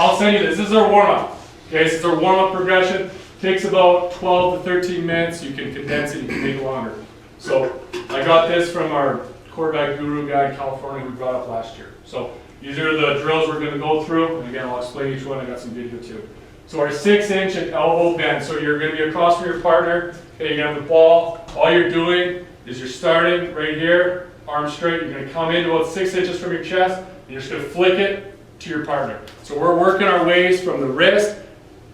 I'll send you this. This is our warm-up. Okay, this is our warm-up progression. Takes about 12 to 13 minutes. You can condense it, you can make it longer. So I got this from our quarterback guru guy in California who brought up last year. So these are the drills we're going to go through. And again, I'll explain each one. I got some video too. So our 6-inch and elbow bend. So you're going to be across from your partner. Okay, you have the ball. All you're doing is you're starting right here, arm straight. You're going to come in about 6 inches from your chest, and you're just going to flick it to your partner. So we're working our ways from the wrist,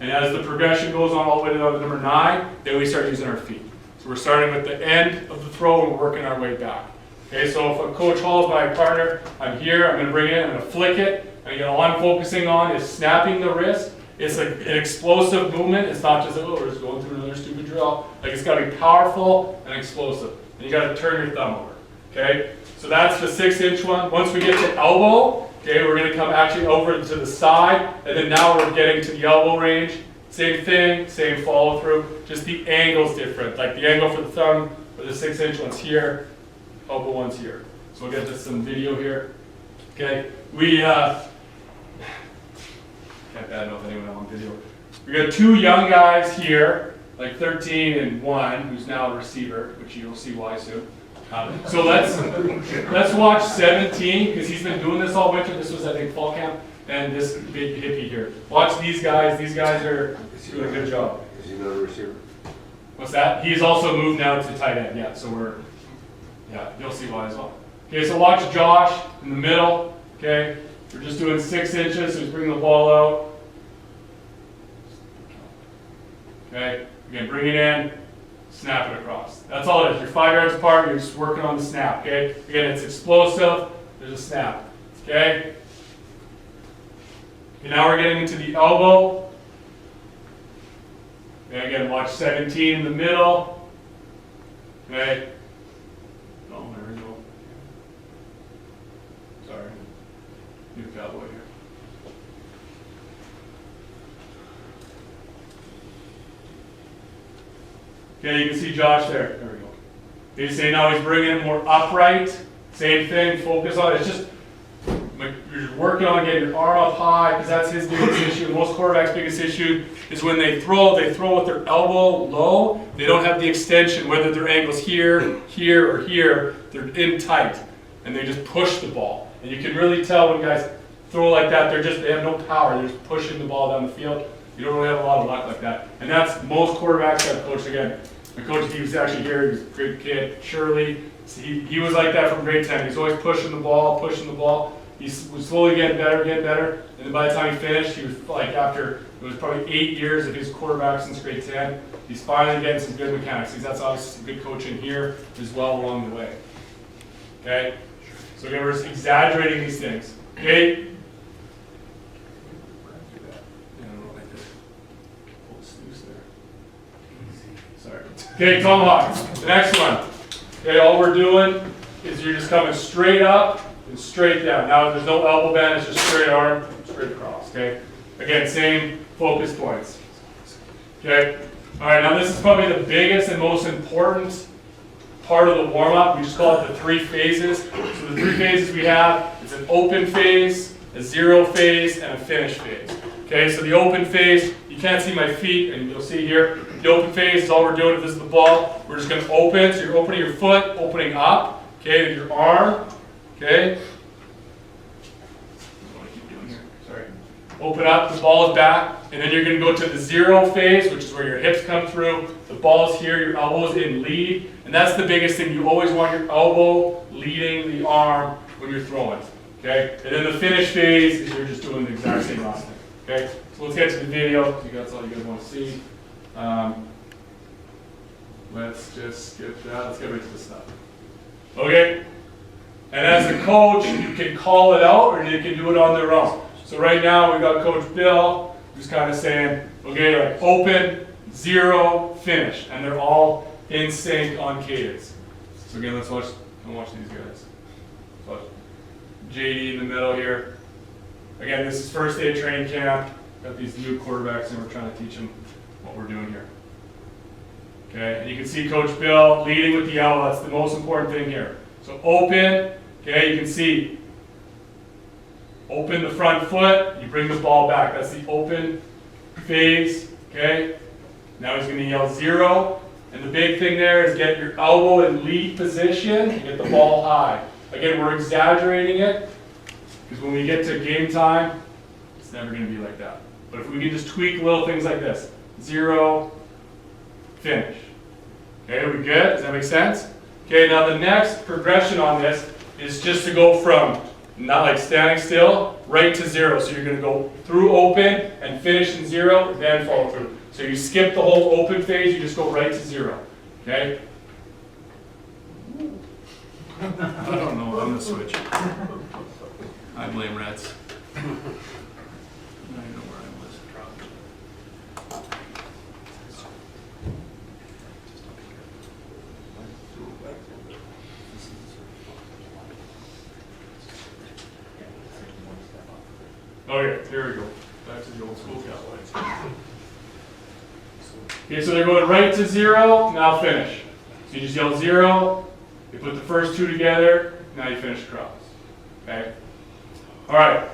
and as the progression goes on all the way to number 9, then we start using our feet. So we're starting with the end of the throw and we're working our way back. Okay, so if a coach hauls my partner, I'm here, I'm going to bring it in, I'm going to flick it, and again, all I'm focusing on is snapping the wrist. It's an explosive movement. It's not just, oh, we're just going through another stupid drill. Like, it's got to be powerful and explosive. And you got to turn your thumb over. Okay? So that's the 6-inch one. Once we get to elbow, okay, we're going to come actually over to the side, and then now we're getting to the elbow range. Same thing, same follow through. Just the angle's different. Like the angle for the thumb for the 6-inch one's here, elbow one's here. So we'll get to some video here. Okay? We can't bad enough anyone on video. We got 2 young guys here, like 13 and 1, who's now a receiver, which you'll see why soon. So let's watch 17, because he's been doing this all winter. This was, I think, fall camp, and this big hippie here. Watch these guys. These guys are doing a good job. Is he not a receiver? What's that? He's also moved now to tight end. Yeah, so you'll see why as well. Okay, so watch Josh in the middle. Okay, we're just doing 6 inches, so he's bringing the ball out. Okay, again, bring it in, snap it across. That's all it is. You're 5 yards apart, you're just working on the snap. Okay, again, it's explosive, there's a snap. Okay, and now we're getting into the elbow. Okay, again, watch 17 in the middle. Okay, oh, there we go. Sorry, new cowboy here. Okay, you can see Josh there. There we go. You see now he's bringing it more upright. Same thing, focus on it. It's just, you're just working on getting your arm up high, because that's his biggest issue. Most quarterbacks' biggest issue is when they throw with their elbow low. They don't have the extension, whether their angle's here, here, or here. They're in tight, and they just push the ball. And you can really tell when guys throw like that, they have no power. They're just pushing the ball down the field. You don't really have a lot of luck like that. And that's most quarterbacks I've coached. Again, my coach, he was actually here, he was a great kid, Shirley. He was like that from grade 10. He's always pushing the ball. He was slowly getting better. And then by the time he finished, he was like, after, it was probably 8 years of his quarterback since grade 10, he's finally getting some good mechanics. That's obviously some good coaching here as well along the way. Okay? So again, we're exaggerating these things. Okay? Okay, tomahawk. The next one. Okay, all we're doing is you're just coming straight up and straight down. Now there's no elbow bend, it's just straight arm, straight across. Okay? Again, same focus points. Okay? Alright, now this is probably the biggest and most important part of the warm-up. We just call it the 3 phases. So the 3 phases we have, it's an open phase, a 0 phase, and a finish phase. Okay, so the open phase, you can't see my feet, and you'll see here, the open phase is all we're doing. If this is the ball, we're just going to open. So you're opening your foot, opening up, okay, with your arm, okay. What do I keep doing here? Sorry. Open up, the ball is back, and then you're going to go to the 0 phase, which is where your hips come through. The ball's here, your elbow's in lead, and that's the biggest thing. You always want your elbow leading the arm when you're throwing, okay. And then the finish phase is you're just doing the exact same last thing. Okay, so let's get to the video. That's all you guys want to see. Let's just skip that. Let's get right to the stuff. Okay, and as a coach, you can call it out or you can do it on their own. So right now we got Coach Bill who's kind of saying, okay, like open, 0, finish, and they're all in sync on cadence. So again, let's watch these guys. So JD in the middle here. Again, this is first day of training camp. Got these new quarterbacks and we're trying to teach them what we're doing here. Okay, and you can see Coach Bill leading with the elbow. That's the most important thing here. So open, okay, you can see open the front foot, you bring the ball back. That's the open phase, okay? Now he's gonna yell 0. And the big thing there is get your elbow in lead position and get the ball high. Again, we're exaggerating it, because when we get to game time, it's never gonna be like that. But if we can just tweak little things like this, 0, finish. Okay, are we good? Does that make sense? Okay, now the next progression on this is just to go from not like standing still, right to 0. So you're going to go through open and finish in 0, then follow through. So you skip the whole open phase, you just go right to 0. Okay? I don't know, I'm going to switch. I blame Reds. I don't know where I was. Okay, here we go. Back to the old school Cowboys. Okay, so they're going right to 0, now finish. So you just yell 0, you put the first 2 together, now you finish across. Okay? Alright,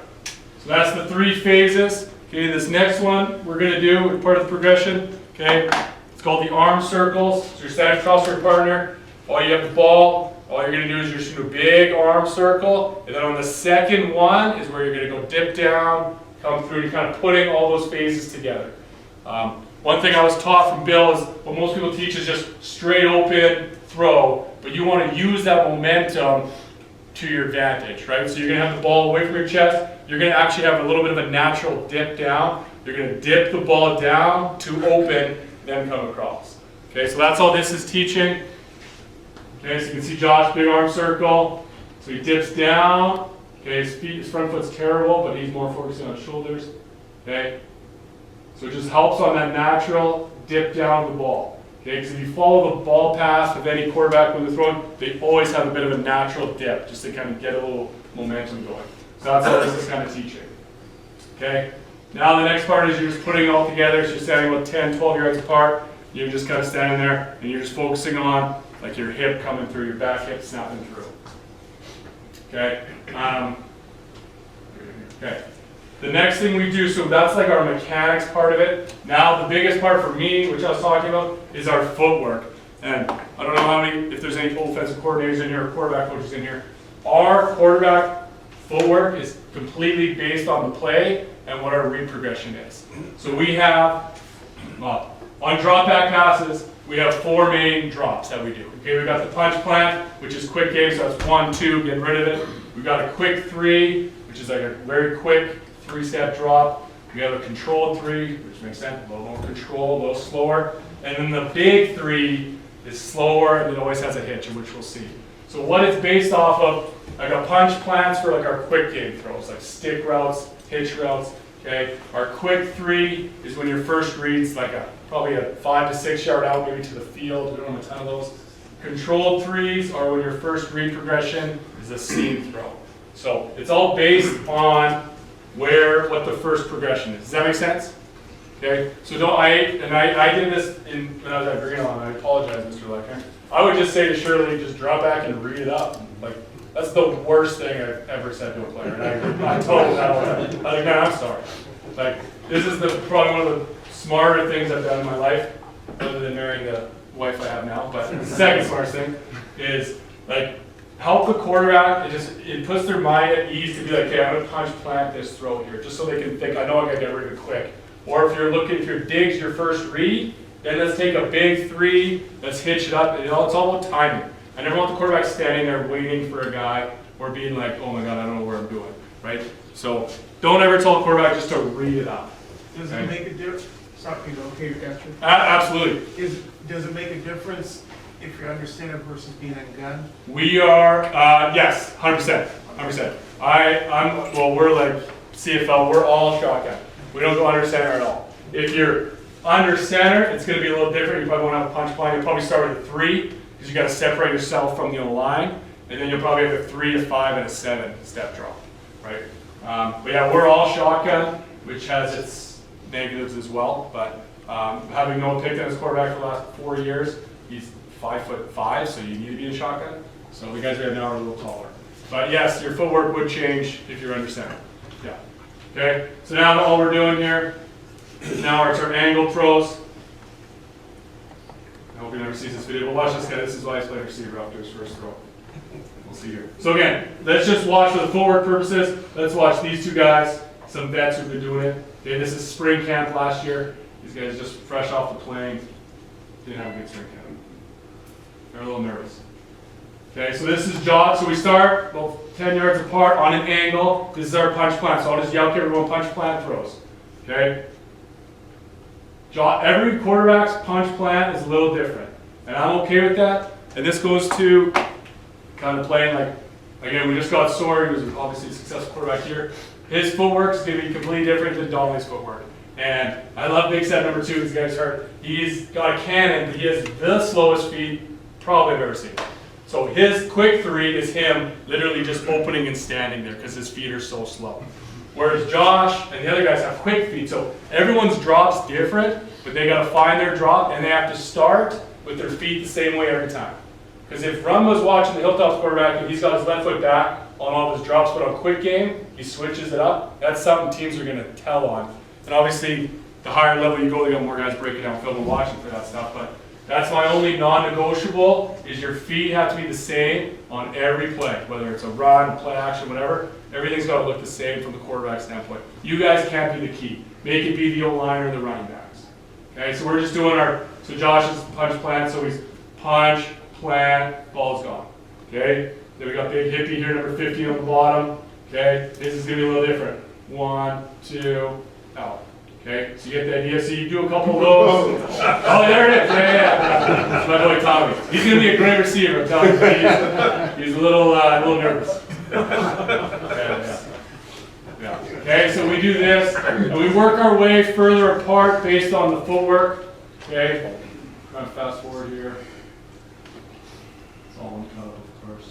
so that's the 3 phases. Okay, this next one we're going to do with part of the progression. Okay, it's called the arm circles. So you're standing across your partner, all you have the ball. All you're going to do is you're just going to do a big arm circle, and then on the second one is where you're going to go dip down, come through, and you're kind of putting all those phases together. One thing I was taught from Bill is what most people teach is just straight open throw, but you want to use that momentum to your advantage, right? So you're going to have the ball away from your chest, you're going to actually have a little bit of a natural dip down, you're going to dip the ball down to open, then come across. Okay, so that's all this is teaching. Okay, so you can see Josh, big arm circle. So he dips down. Okay, his front foot's terrible, but he's more focusing on his shoulders. Okay, so it just helps on that natural dip down the ball. Okay, because if you follow the ball path of any quarterback when they're throwing, they always have a bit of a natural dip, just to kind of get a little momentum going. So that's all this is kind of teaching. Okay, now the next part is you're just putting it all together. So you're standing about 10, 12 yards apart. You're just kind of standing there, and you're just focusing on like your hip coming through, your back hip snapping through. Okay. Okay. The next thing we do, so that's like our mechanics part of it. Now the biggest part for me, which I was talking about, is our footwork. And I don't know if there's any offensive coordinators in here or quarterback coaches in here. Our quarterback footwork is completely based on the play and what our read progression is. So we have, on drop back passes, we have 4 main drops that we do. Okay, we've got the punch plant, which is quick game, so that's 1, 2, get rid of it. We've got a quick 3, which is like a very quick 3-step drop. We have a controlled 3, which makes sense, a little more control, a little slower. And then the big 3 is slower and it always has a hitch, which we'll see. So what it's based off of, I got punch plants for like our quick game throws, like stick routes, hitch routes. Okay, our quick 3 is when your first read's like probably a 5 to 6 yard out, maybe to the field. We don't have a ton of those. Controlled 3s are when your first read progression is a seam throw. So it's all based on what the first progression is. Does that make sense? Okay. So I did this when I was at Regina, and I apologize, Mr. Lecker. I would just say to Shirley, just drop back and read it up. Like, that's the worst thing I've ever said to a player. And I told him that all the time. I was like, man, I'm sorry. Like, this is probably one of the smarter things I've done in my life, other than marrying the wife I have now. But the second smartest thing is, like, help the quarterback. It puts their mind at ease to be like, okay, I'm going to punch plant this throw here, just so they can think, I know I got to get rid of it quick. Or if your dig's your first read, then let's take a big 3, let's hitch it up. It's all about timing. I never want the quarterback standing there waiting for a guy or being like, oh my God, I don't know what I'm doing, right? So don't ever tell the quarterback just to read it up. Does it make a difference? Okay, gotcha. Absolutely. Does it make a difference if you're under center versus being on gun? We are, yes, 100%. 100%. We're like CFL, we're all shotgun. We don't go under center at all. If you're under center, it's going to be a little different. You probably won't have a punch plan. You'll probably start with a 3 because you got to separate yourself from the line, and then you'll probably have a 3 to 5 and a 7 step drop, right? But yeah, we're all shotgun, which has its negatives as well. But having Noah Pickton as quarterback for the last 4 years, he's 5'5", so you need to be in shotgun. So the guys we have now are a little taller. But yes, your footwork would change if you're under center. Okay, so now all we're doing here is now it's our angle throws. I hope you never sees this video, but watch this guy. This is why he's playing receiver after his first throw. We'll see here. So again, let's just watch for the footwork purposes. Let's watch these two guys, some vets who've been doing it. Okay, this is spring camp last year. These guys just fresh off the plane. Didn't have a good spring camp. They're a little nervous. Okay, so this is jog. So we start about 10 yards apart on an angle. This is our punch plant. So I'll just yell at everyone, punch plant throws. Okay? Every quarterback's punch plant is a little different. And I'm okay with that. And this goes to kind of playing like, again, we just got Sawyer, who was obviously a successful quarterback here. His footwork is going to be completely different than Donnelly's footwork. And I love big set number 2. This guy's hurt. He's got a cannon, but he has the slowest feet probably I've ever seen. So his quick 3 is him literally just opening and standing there because his feet are so slow. Whereas Josh and the other guys have quick feet. So everyone's drop's different, but they got to find their drop and they have to start with their feet the same way every time. Because if Rum was watching the Hilltops quarterback and he's got his left foot back on all of his drops, but on quick game, he switches it up, that's something teams are going to tell on. And obviously, the higher level you go, they got more guys breaking down film and watching for that stuff. But that's my only non-negotiable, is your feet have to be the same on every play, whether it's a run, play action, whatever. Everything's got to look the same from the quarterback standpoint. You guys can't be the key. Make it be the O-line or the running backs. Okay, so we're just doing so Josh's punch plan, so he's punch, plant, ball's gone. Okay, then we got big hippie here, number 15 on the bottom. Okay, this is going to be a little different. 1, 2, out. Okay, so you get the idea. So you do a couple of those. Oh, there it is. Yeah. That's my boy Tommy. He's going to be a great receiver. I'm telling you. He's a little nervous. Yeah. Okay, so we do this, and we work our way further apart based on the footwork. Okay, kind of fast forward here. It's all one cut, of course.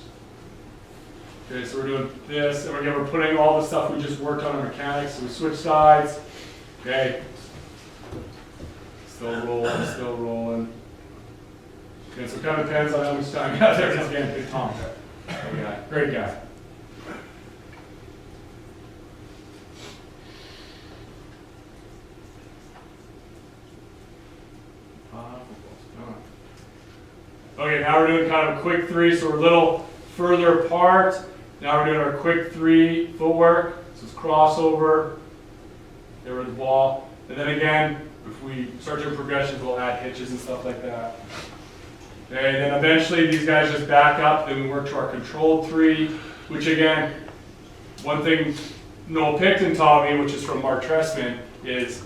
Okay, so we're doing this, and we're putting all the stuff we just worked on in mechanics. So we switch sides. Okay. Still rolling. Okay, so it kind of depends on how much time you got there. Just again, good Tom. Great guy. Okay, now we're doing kind of a quick 3, so we're a little further apart. Now we're doing our quick 3 footwork. So it's crossover. There with the ball. And then again, if we start doing progressions, we'll add hitches and stuff like that. Okay, and then eventually these guys just back up, then we work to our controlled 3, which again, one thing Noel Picton taught me, which is from Mark Trestman, is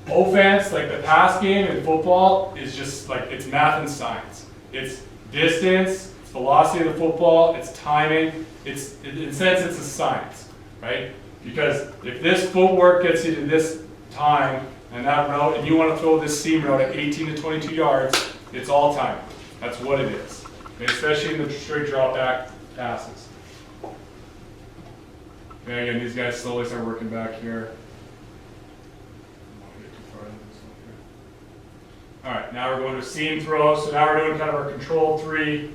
offense, like the pass game in football, is just like, it's math and science. It's distance, it's velocity of the football, it's timing, in a sense it's a science, right? Because if this footwork gets you to this time and that route, and you want to throw this seam route at 18 to 22 yards, it's all time. That's what it is. Okay, especially in the straight drop back passes. Okay, again, these guys slowly start working back here. All right, now we're going to seam throw. So now we're doing kind of our controlled 3.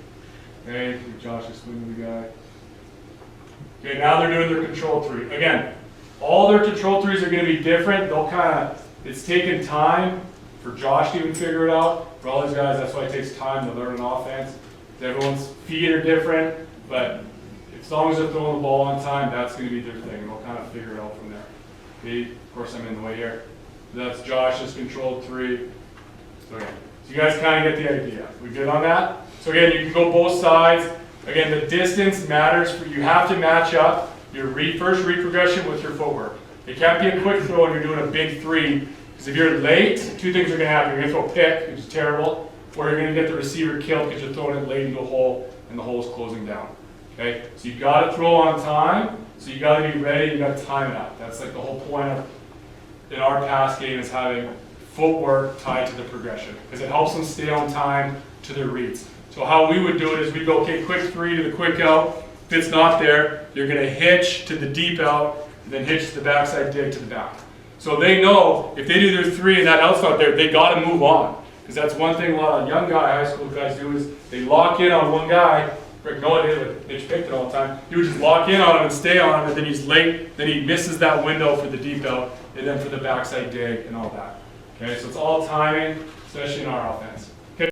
Okay, Josh is swinging the guy. Okay, now they're doing their controlled 3. Again, all their controlled 3s are going to be different. They'll kind of, it's taken time for Josh to even figure it out. For all these guys, that's why it takes time to learn an offense. Everyone's feet are different, but as long as they're throwing the ball on time, that's going to be their thing. They'll kind of figure it out from there. Okay, of course I'm in the way here. That's Josh's controlled 3. So you guys kind of get the idea. We good on that? So again, you can go both sides. Again, the distance matters. You have to match up your first read progression with your footwork. It can't be a quick throw and you're doing a big 3. Because if you're late, 2 things are going to happen. You're going to throw a pick, which is terrible, or you're going to get the receiver killed because you're throwing it late into a hole and the hole is closing down. Okay? So you've got to throw on time. So you got to be ready. You got to time it up. That's like the whole point of in our pass game is having footwork tied to the progression because it helps them stay on time to their reads. So how we would do it is we'd go, okay, quick 3 to the quick out. If it's not there, you're going to hitch to the deep out and then hitch to the backside dig to the back. So they know if they do their 3 and that out's not there, they got to move on. Because that's one thing a lot of young high school guys do is they lock in on one guy, Rick Noah did with Mitch Pickett all the time. He would just lock in on him and stay on him, and then he's late, then he misses that window for the deep out, and then for the backside dig and all that. Okay, so it's all timing, especially in our offense.